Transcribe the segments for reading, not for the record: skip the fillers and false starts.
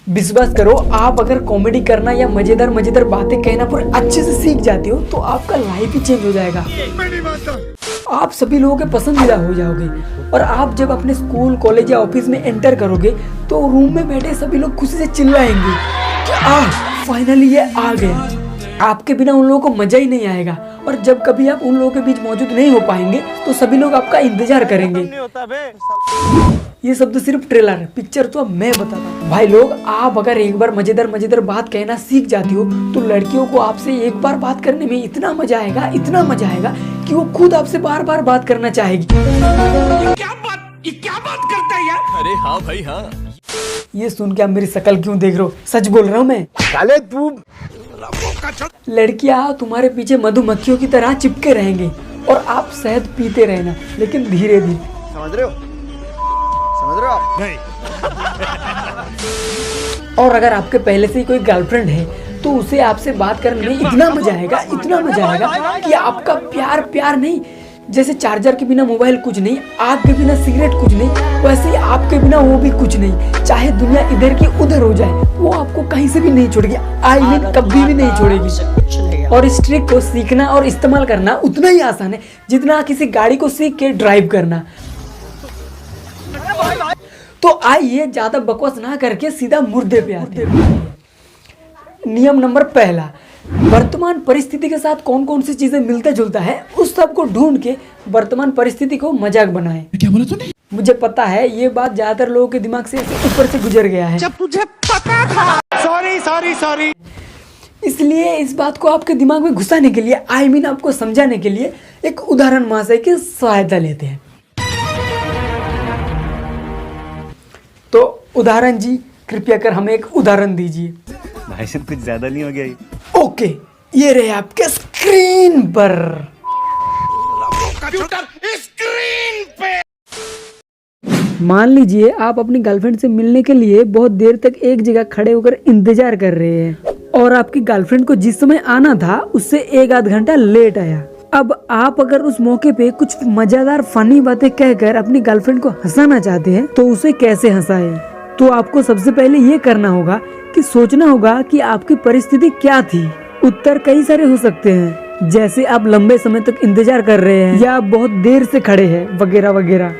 विश्वास करो, आप अगर कॉमेडी करना या मजेदार मजेदार बातें कहना पूरे अच्छे से सीख जाते हो तो आपका लाइफ ही चेंज हो जाएगा। आप सभी लोगों के पसंदीदा हो जाओगे और आप जब अपने स्कूल कॉलेज या ऑफिस में एंटर करोगे तो रूम में बैठे सभी लोग खुशी से चिल्लाएंगे कि फाइनली ये आ गया। आपके बिना उन लोगों को मजा ही नहीं आएगा और जब कभी आप उन लोगों के बीच मौजूद नहीं हो पाएंगे तो सभी लोग आपका इंतजार करेंगे। ये सब तो सिर्फ ट्रेलर है, पिक्चर तो अब मैं बताता हूँ। भाई लोग, आप अगर एक बार मजेदार मजेदार बात कहना सीख जाती हो तो लड़कियों को आपसे एक बार बात करने में इतना मजा आएगा कि वो खुद आपसे बार बार बात करना चाहेगी। ये क्या बात करता है यार? अरे हाँ भाई हाँ। ये सुन के आप मेरी शक्ल क्यों देख रहे हो? सच बोल रहा हूँ मैं। साले तू लड़कियां तुम्हारे पीछे मधुमक्खियों की तरह चिपके रहेंगे और आप शहद पीते रहना, लेकिन धीरे धीरे। समझ रहे हो आप? नहीं। और अगर आपके पहले से ही कोई गर्लफ्रेंड है तो उसे आपसे बात करने में इतना मजा आएगा कि आपका प्यार नहीं, जैसे चार्जर के बिना मोबाइल कुछ नहीं, आग के बिना सिगरेट कुछ नहीं, वैसे ही आपके बिना वो भी कुछ नहीं। चाहे दुनिया इधर की उधर हो जाए, वो आपको कहीं से भी नहीं छोड़ेगी, कभी भी नहीं छोड़ेगी। और इस ट्रिक को सीखना और इस्तेमाल करना उतना ही आसान है जितना किसी गाड़ी को सीख के ड्राइव करना। तो आइए ज्यादा बकवास ना करके सीधा मुद्दे पे आते हैं। नियम नंबर पहला, वर्तमान परिस्थिति के साथ कौन कौन सी चीजें मिलता जुलता है उस सब को ढूंढ के वर्तमान परिस्थिति को मजाक बनाएं। क्या बोला तूने? मुझे पता है ये बात ज्यादातर लोगों के दिमाग से ऊपर से गुजर गया है। जब तुझे पता था। सॉरी। इसलिए इस बात को आपके दिमाग में घुसाने के लिए आपको समझाने के लिए एक उदाहरण महाशय की सहायता लेते हैं। तो उदाहरण जी, कृपया कर हमें एक उदाहरण दीजिए। भाई साहब कुछ ज्यादा नहीं हो गया ये? ओके, ये रहे आपके स्क्रीन पर। स्क्रीन पे मान लीजिए आप अपनी गर्लफ्रेंड से मिलने के लिए बहुत देर तक एक जगह खड़े होकर इंतजार कर रहे हैं और आपकी गर्लफ्रेंड को जिस समय आना था उससे 1-8 घंटा लेट आया। अब आप अगर उस मौके पे कुछ मजेदार फनी बातें कहकर अपनी गर्लफ्रेंड को हंसाना चाहते हैं तो उसे कैसे हंसाएं? तो आपको सबसे पहले ये करना होगा कि सोचना होगा कि आपकी परिस्थिति क्या थी। उत्तर कई सारे हो सकते हैं, जैसे आप लंबे समय तक इंतजार कर रहे हैं या आप बहुत देर से खड़े हैं वगैरह वगैरह।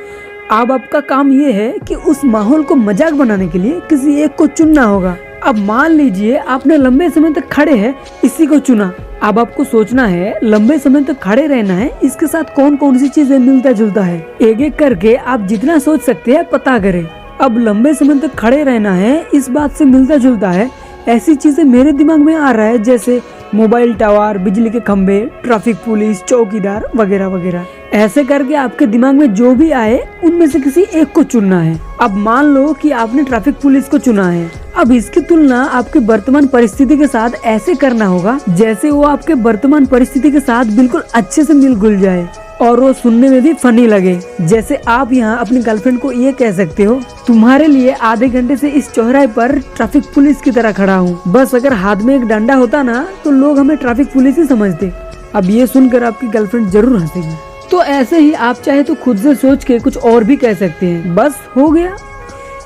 अब आपका काम ये है कि उस माहौल को मजाक बनाने के लिए किसी एक को चुनना होगा। अब मान लीजिए आपने लंबे समय तक खड़े हैं, इसी को चुना। अब आपको सोचना है लंबे समय तक खड़े रहना है, इसके साथ कौन कौन सी चीजें मिलता जुलता है। एक एक करके आप जितना सोच सकते हैं पता करें। अब लंबे समय तक खड़े रहना है, इस बात से मिलता जुलता है ऐसी चीजें मेरे दिमाग में आ रहा है जैसे मोबाइल टावर, बिजली के खंभे, ट्रैफिक पुलिस, चौकीदार वगैरह वगैरह। ऐसे करके आपके दिमाग में जो भी आए उनमें से किसी एक को चुनना है। अब मान लो कि आपने ट्रैफिक पुलिस को चुना है। अब इसकी तुलना आपके वर्तमान परिस्थिति के साथ ऐसे करना होगा जैसे वो आपके वर्तमान परिस्थिति के साथ बिल्कुल अच्छे से मिल गुल जाए और वो सुनने में भी फनी लगे। जैसे आप यहाँ अपनी गर्लफ्रेंड को ये कह सकते हो, तुम्हारे लिए आधे घंटे से इस चौराहे पर ट्रैफिक पुलिस की तरह खड़ा हूँ, बस अगर हाथ में एक डंडा होता ना तो लोग हमें ट्रैफिक पुलिस ही समझते। अब ये सुनकर आपकी गर्लफ्रेंड जरूर हंसेगी। तो ऐसे ही आप चाहे तो खुद से सोच के कुछ और भी कह सकते हैं, बस हो गया।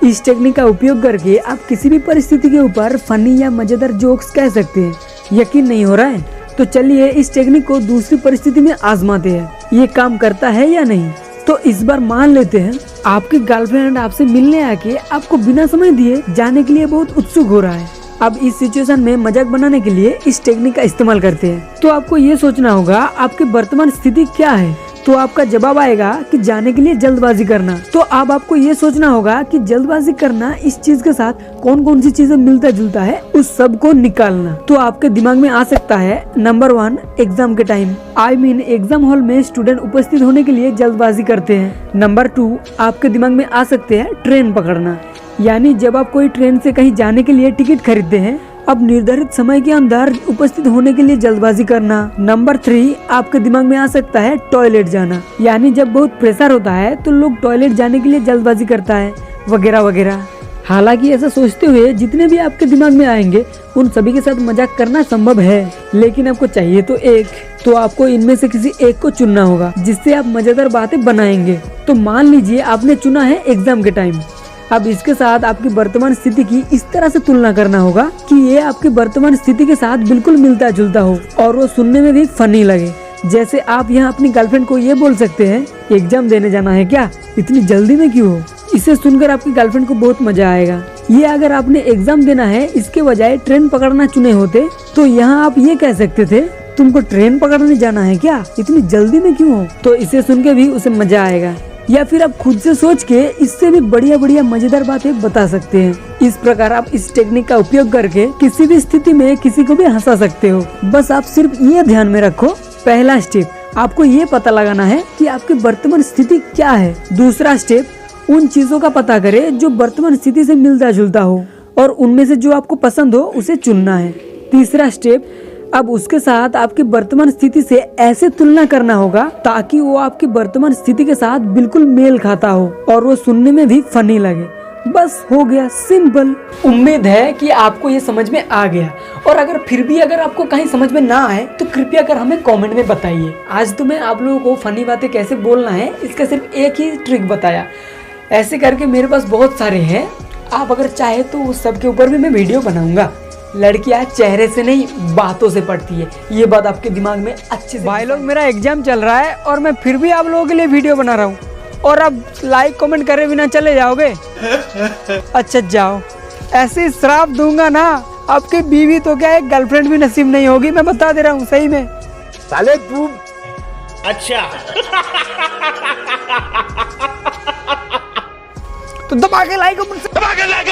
इस टेक्निक का उपयोग करके आप किसी भी परिस्थिति के ऊपर फनी या मजेदार जोक्स कह सकते हैं। यकीन नहीं हो रहा है तो चलिए इस टेक्निक को दूसरी परिस्थिति में आजमाते हैं, ये काम करता है या नहीं। तो इस बार मान लेते हैं आपकी गर्लफ्रेंड आपसे मिलने आके आपको बिना समय दिए जाने के लिए बहुत उत्सुक हो रहा है। अब इस सिचुएशन में मजाक बनाने के लिए इस टेक्निक का इस्तेमाल करते हैं। तो आपको ये सोचना होगा आपकी वर्तमान स्थिति क्या है, तो आपका जवाब आएगा कि जाने के लिए जल्दबाजी करना। तो अब आपको ये सोचना होगा कि जल्दबाजी करना इस चीज के साथ कौन कौन सी चीजें मिलता जुलता है, उस सब को निकालना। तो आपके दिमाग में आ सकता है नंबर 1 एग्जाम के टाइम, एग्जाम हॉल में स्टूडेंट उपस्थित होने के लिए जल्दबाजी करते हैं। नंबर 2 आपके दिमाग में आ सकते हैं ट्रेन पकड़ना, यानी जब आप कोई ट्रेन से कहीं जाने के लिए टिकट खरीदते हैं, अब निर्धारित समय के अंदर उपस्थित होने के लिए जल्दबाजी करना। नंबर 3 आपके दिमाग में आ सकता है टॉयलेट जाना, यानी जब बहुत प्रेशर होता है तो लोग टॉयलेट जाने के लिए जल्दबाजी करता है वगैरह वगैरह। हालांकि ऐसा सोचते हुए जितने भी आपके दिमाग में आएंगे उन सभी के साथ मजाक करना संभव है, लेकिन आपको चाहिए तो एक। तो आपको इनमें से किसी एक को चुनना होगा जिससे आप मजेदार बातें बनाएंगे। तो मान लीजिए आपने चुना है एग्जाम के टाइम। अब इसके साथ आपकी वर्तमान स्थिति की इस तरह से तुलना करना होगा कि ये आपकी वर्तमान स्थिति के साथ बिल्कुल मिलता जुलता हो और वो सुनने में भी फनी लगे। जैसे आप यहाँ अपनी गर्लफ्रेंड को ये बोल सकते हैं, एग्जाम देने जाना है क्या, इतनी जल्दी में क्यों हो। इसे सुनकर आपकी गर्लफ्रेंड को बहुत मजा आएगा। ये अगर आपने एग्जाम देना है इसके बजाय ट्रेन पकड़ना चुने होते तो यहाँ आप ये कह सकते थे, तुमको ट्रेन पकड़ने जाना है क्या, इतनी जल्दी में क्यों हो। तो इसे सुन के भी उसे मजा आएगा। या फिर आप खुद से सोच के इससे भी बढ़िया बढ़िया मजेदार बातें बता सकते हैं। इस प्रकार आप इस टेक्निक का उपयोग करके किसी भी स्थिति में किसी को भी हंसा सकते हो। बस आप सिर्फ ये ध्यान में रखो, पहला स्टेप आपको ये पता लगाना है कि आपकी वर्तमान स्थिति क्या है। दूसरा स्टेप उन चीजों का पता करें जो वर्तमान स्थिति से मिलता जुलता हो और उनमें से जो आपको पसंद हो उसे चुनना है। तीसरा स्टेप अब उसके साथ आपकी वर्तमान स्थिति से ऐसे तुलना करना होगा ताकि वो आपकी वर्तमान स्थिति के साथ बिल्कुल मेल खाता हो और वो सुनने में भी फनी लगे। बस हो गया, सिंपल। उम्मीद है कि आपको ये समझ में आ गया और अगर आपको कहीं समझ में ना आए तो कृपया कर हमें कमेंट में बताइए। आज तो मैं आप लोगों को फनी बातें कैसे बोलना है इसका सिर्फ एक ही ट्रिक बताया। ऐसे करके मेरे पास बहुत सारे हैं, आप अगर चाहे तो उस सब के ऊपर भी मैं वीडियो बनाऊंगा। लड़कियां चेहरे से नहीं बातों से पढ़ती है, ये बात आपके दिमाग में अच्छे से। भाई लोग मेरा एग्जाम चल रहा है और मैं फिर भी आप लोगों के लिए वीडियो बना रहा हूँ और अब लाइक कमेंट करे बिना चले जाओगे। अच्छा जाओ, ऐसे श्राप दूंगा ना आपकी बीवी तो क्या एक गर्लफ्रेंड भी नसीब नहीं होगी, मैं बता दे रहा हूँ सही में। साले तू अच्छा तो दबा के लाइक दबा के लाइक